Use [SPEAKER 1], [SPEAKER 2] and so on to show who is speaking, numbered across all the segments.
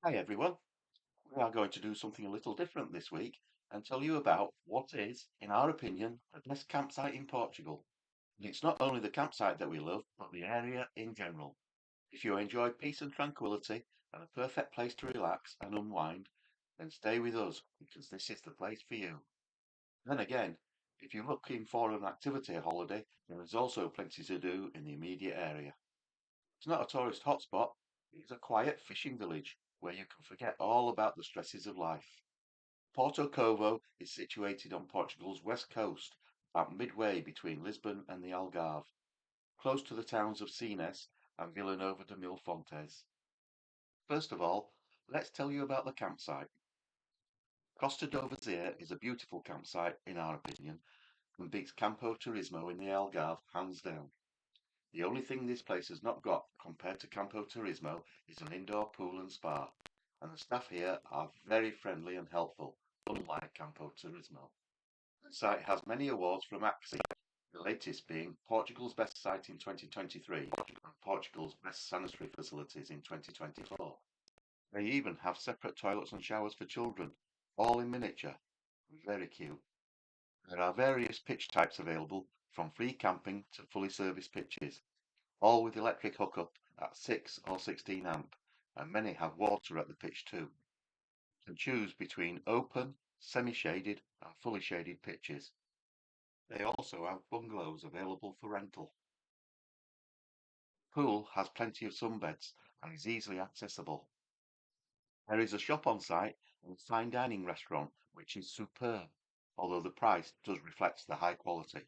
[SPEAKER 1] Hi everyone. We are going to do something a little different this week and tell you about what is, in our opinion, the best campsite in Portugal. And it's not only the campsite that we love, but the area in general. If you enjoy peace and tranquility and a perfect place to relax and unwind, then stay with us because this is the place for you. Then again, if you're looking for an activity holiday, there is also plenty to do in the immediate area. It's not a tourist hotspot, it's a quiet fishing village where you can forget all about the stresses of life. Porto Covo is situated on Portugal's west coast, about midway between Lisbon and the Algarve, close to the towns of Sines and Villanova de Mil Fontes. First of all, let's tell you about the campsite. Costa Do Vizir is a beautiful campsite, in our opinion, and beats Campo Turismo in the Algarve hands down. The only thing this place has not got compared to Campo Turismo is an indoor pool and spa, and the staff here are very friendly and helpful, unlike Campo Turismo. The site has many awards from AXI, the latest being Portugal's Best Site in 2023 and Portugal's Best Sanitary Facilities in 2024. They even have separate toilets and showers for children, all in miniature. Very cute. There are various pitch types available, from free camping to fully serviced pitches, all with electric hookup at 6 or 16 amp, and many have water at the pitch too. You can choose between open, semi-shaded and fully shaded pitches. They also have bungalows available for rental. The pool has plenty of sunbeds and is easily accessible. There is a shop on site and a fine dining restaurant which is superb, although the price does reflect the high quality.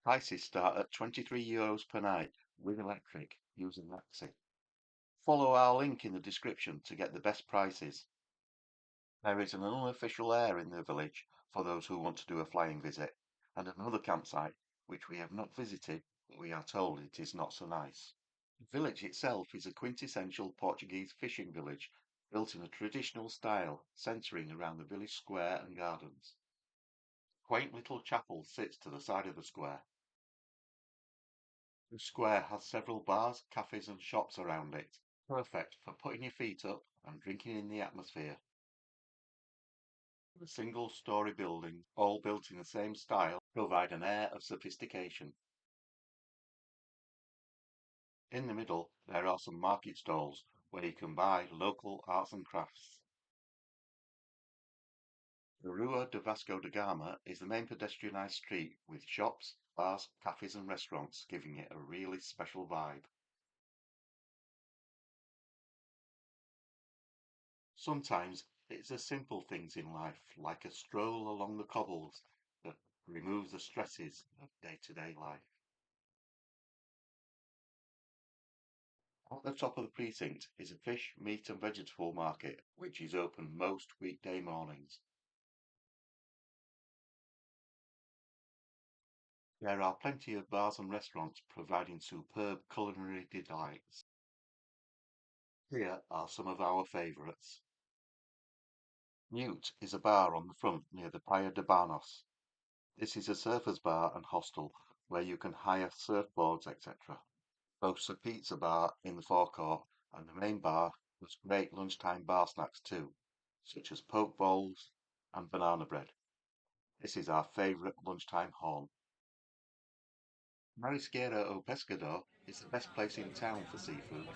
[SPEAKER 1] Prices start at €23 per night with electric using Maxi. Follow our link in the description to get the best prices. There is an unofficial air in the village for those who want to do a flying visit, and another campsite which we have not visited, but we are told it is not so nice. The village itself is a quintessential Portuguese fishing village built in a traditional style, centering around the village square and gardens. A quaint little chapel sits to the side of the square. The square has several bars, cafes, and shops around it, perfect for putting your feet up and drinking in the atmosphere. The single-story buildings, all built in the same style, provide an air of sophistication. In the middle, there are some market stalls where you can buy local arts and crafts. The Rua de Vasco da Gama is the main pedestrianised street with shops, bars, cafes and restaurants giving it a really special vibe. Sometimes it's the simple things in life, like a stroll along the cobbles, that removes the stresses of day-to-day life. At the top of the precinct is a fish, meat and vegetable market, which is open most weekday mornings. There are plenty of bars and restaurants providing superb culinary delights. Here are some of our favourites. Mute is a bar on the front near the Praia de Banos. This is a surfers bar and hostel where you can hire surfboards, etc. Boasts a pizza bar in the forecourt, and the main bar has great lunchtime bar snacks too, such as poke bowls and banana bread. This is our favourite lunchtime haunt. Marisqueira or Pescador is the best place in town for seafood.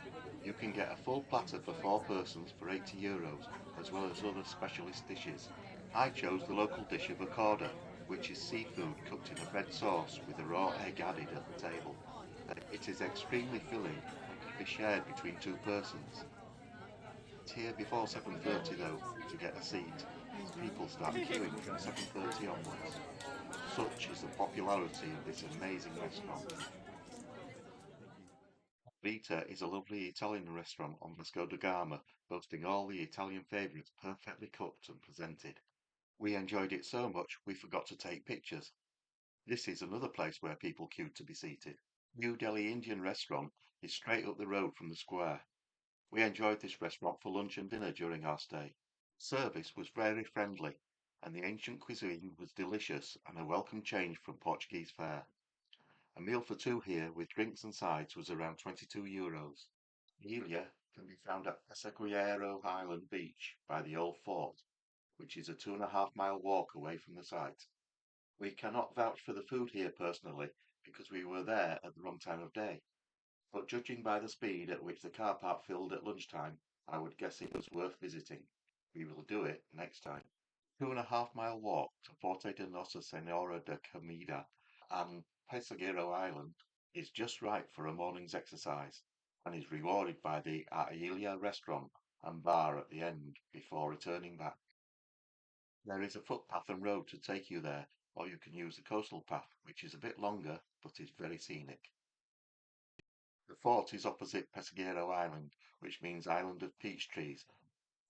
[SPEAKER 1] You can get a full platter for four persons for €80, as well as other specialist dishes. I chose the local dish of accorda, which is seafood cooked in a red sauce with a raw egg added at the table. It is extremely filling and can be shared between two persons. It's here before 7:30 though to get a seat, as people start queuing from 7:30 onwards. Such is the popularity of this amazing restaurant. Vita is a lovely Italian restaurant on Vasco da Gama, boasting all the Italian favourites perfectly cooked and presented. We enjoyed it so much we forgot to take pictures. This is another place where people queued to be seated. New Delhi Indian restaurant is straight up the road from the square. We enjoyed this restaurant for lunch and dinner during our stay. Service was very friendly, and the ancient cuisine was delicious and a welcome change from Portuguese fare. A meal for two here with drinks and sides was around €22. Ilha can be found at Pessegueiro Island Beach by the old fort, which is a 2.5 mile walk away from the site. We cannot vouch for the food here personally because we were there at the wrong time of day, but judging by the speed at which the car park filled at lunchtime, I would guess it was worth visiting. We will do it next time. 2.5 mile walk to Porto de Nossa Senhora de Comida and Pessegueiro Island is just right for a morning's exercise and is rewarded by the Ilha restaurant and bar at the end before returning back. There is a footpath and road to take you there, or you can use the coastal path, which is a bit longer but is very scenic. The fort is opposite Pessegueiro Island, which means island of peach trees,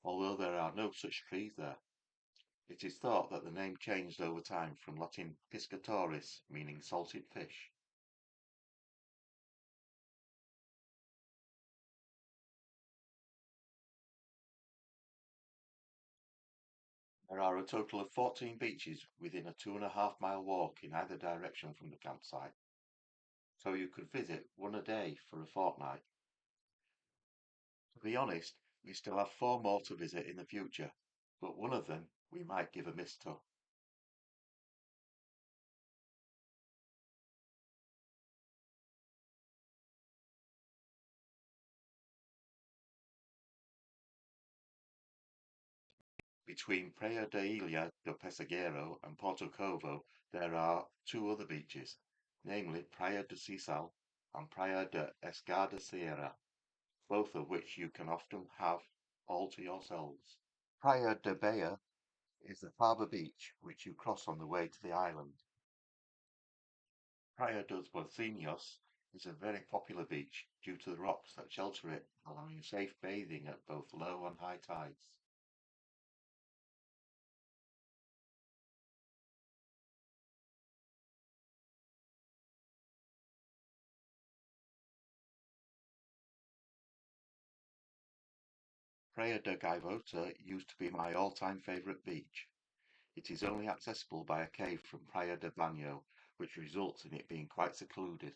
[SPEAKER 1] although there are no such trees there. It is thought that the name changed over time from Latin piscatoris, meaning salted fish. There are a total of 14 beaches within a 2.5 mile walk in either direction from the campsite, so you could visit one a day for a fortnight. To be honest, we still have 4 more to visit in the future, but one of them we might give a miss to. Between Praia da Ilha do Pessegueiro and Porto Covo, there are 2 other beaches, namely Praia do Sissal and Praia da Engardaceira, both of which you can often have all to yourselves. Praia da Bella is the harbour beach which you cross on the way to the island. Praia dos Buizinhos is a very popular beach due to the rocks that shelter it, allowing safe bathing at both low and high tides. Praia da Gaivota used to be my all-time favourite beach. It is only accessible by a cave from Praia do Banho, which results in it being quite secluded.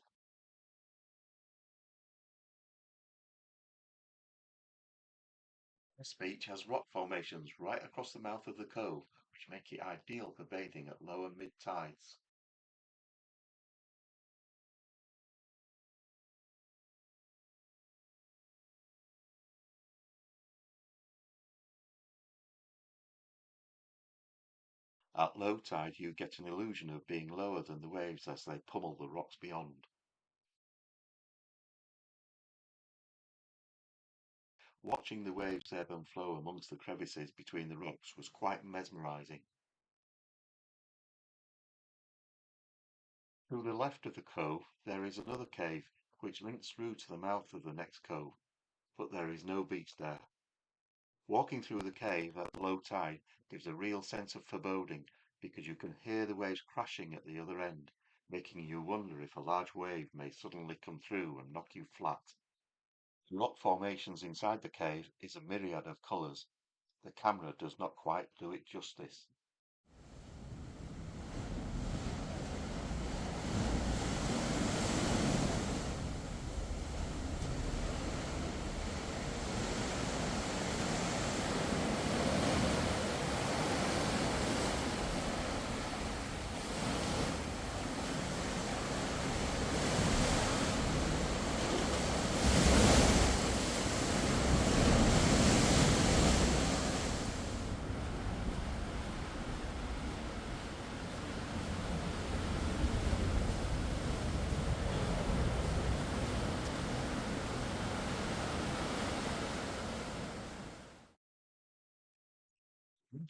[SPEAKER 1] This beach has rock formations right across the mouth of the cove, which make it ideal for bathing at low and mid tides. At low tide, you get an illusion of being lower than the waves as they pummel the rocks beyond. Watching the waves ebb and flow amongst the crevices between the rocks was quite mesmerizing. To the left of the cove, there is another cave which links through to the mouth of the next cove, but there is no beach there. Walking through the cave at low tide gives a real sense of foreboding because you can hear the waves crashing at the other end, making you wonder if a large wave may suddenly come through and knock you flat. The rock formations inside the cave is a myriad of colours. The camera does not quite do it justice.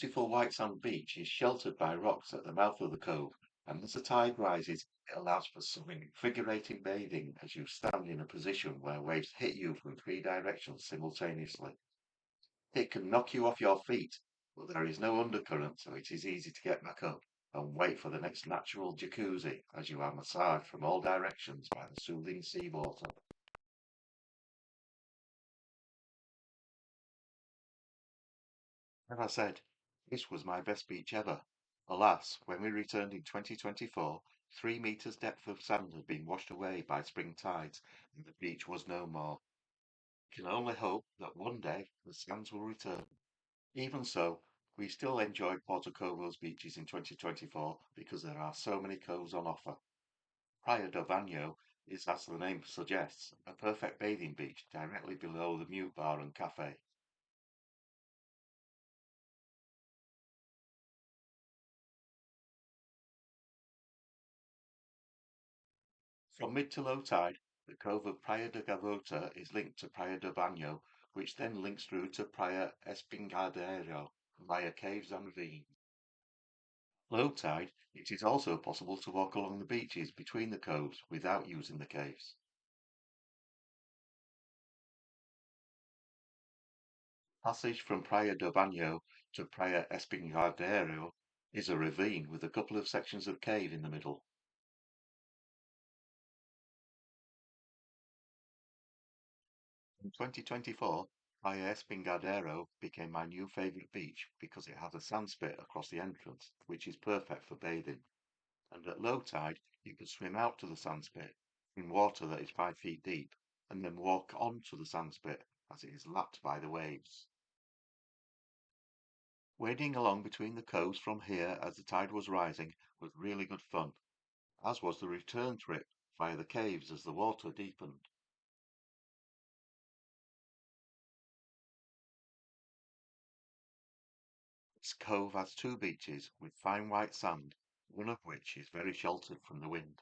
[SPEAKER 1] Beautiful white sand beach is sheltered by rocks at the mouth of the cove, and as the tide rises, it allows for some invigorating bathing as you stand in a position where waves hit you from 3 directions simultaneously. It can knock you off your feet, but there is no undercurrent, so it is easy to get back up and wait for the next natural jacuzzi as you are massaged from all directions by the soothing seawater. As I said, this was my best beach ever. Alas, when we returned in 2024, 3 meters depth of sand had been washed away by spring tides, and the beach was no more. We can only hope that one day the sands will return. Even so, we still enjoy Porto Covo's beaches in 2024 because there are so many coves on offer. Praia do Banho is, as the name suggests, a perfect bathing beach directly below the Mute Bar and Cafe. From mid to low tide, the cove of Praia da Gaivota is linked to Praia do Banho, which then links through to Praia Espingardeiro via caves and ravines. Low tide, it is also possible to walk along the beaches between the coves without using the caves. Passage from Praia do Banho to Praia Espingardeiro is a ravine with a couple of sections of cave in the middle. In 2024, Praia Espingardeiro became my new favourite beach because it has a sand spit across the entrance, which is perfect for bathing. And at low tide, you can swim out to the sand spit in water that is 5 feet deep, and then walk onto the sand spit as it is lapped by the waves. Wading along between the coves from here as the tide was rising was really good fun, as was the return trip via the caves as the water deepened. This cove has two beaches with fine white sand, one of which is very sheltered from the wind.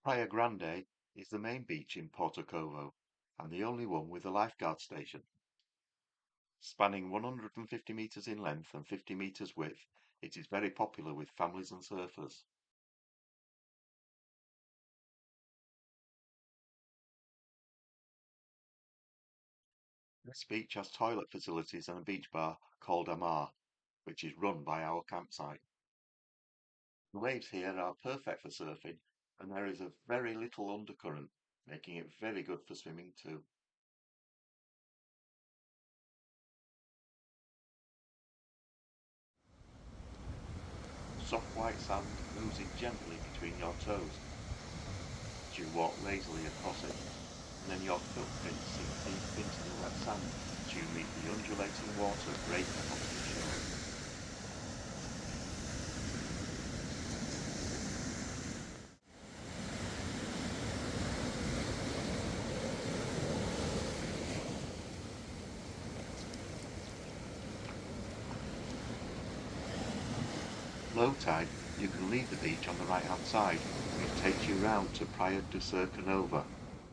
[SPEAKER 1] Praia Grande is the main beach in Porto Covo and the only one with a lifeguard station. Spanning 150 metres in length and 50 metres width, it is very popular with families and surfers. This beach has toilet facilities and a beach bar called Amar, which is run by our campsite. The waves here are perfect for surfing, and there is a very little undercurrent, making it very good for swimming too. Soft white sand moves in gently between your toes as you walk lazily across it, and then your footprints sink deep into the wet sand as you meet the undulating water breaking onto the shore. Low tide, you can leave the beach on the right hand side, which takes you round to Praia do Cerca,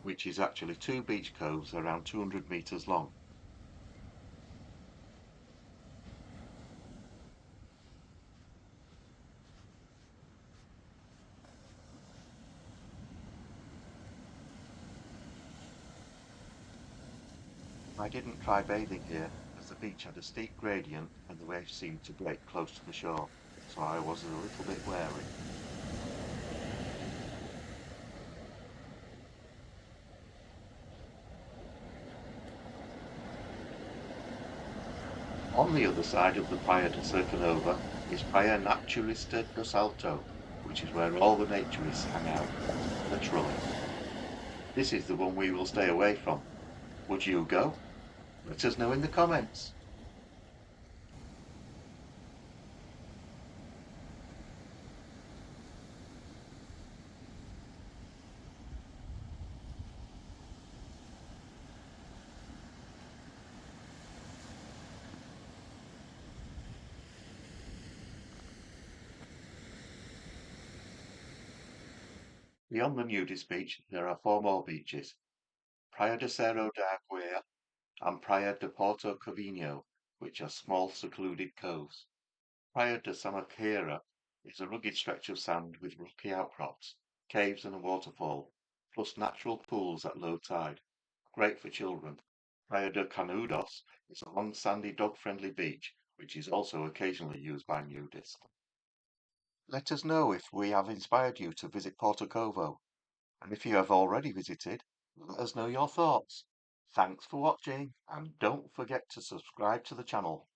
[SPEAKER 1] which is actually two beach coves around 200 metres long. I didn't try bathing here as the beach had a steep gradient and the waves seemed to break close to the shore, so I was a little bit wary. On the other side of the Praia de Cerca is Praia Naturista do Salto, which is where all the naturists hang out, literally. This is the one we will stay away from. Would you go? Let us know in the comments. Beyond the nudist beach, there are four more beaches: Praia do Cerro da Águia and Praia de Porto Covinho, which are small secluded coves. Praia de Samoqueira is a rugged stretch of sand with rocky outcrops, caves and a waterfall, plus natural pools at low tide. Great for children. Praia de Canudos is a long sandy dog-friendly beach, which is also occasionally used by nudists. Let us know if we have inspired you to visit Porto Covo, and if you have already visited, let us know your thoughts. Thanks for watching, and don't forget to subscribe to the channel.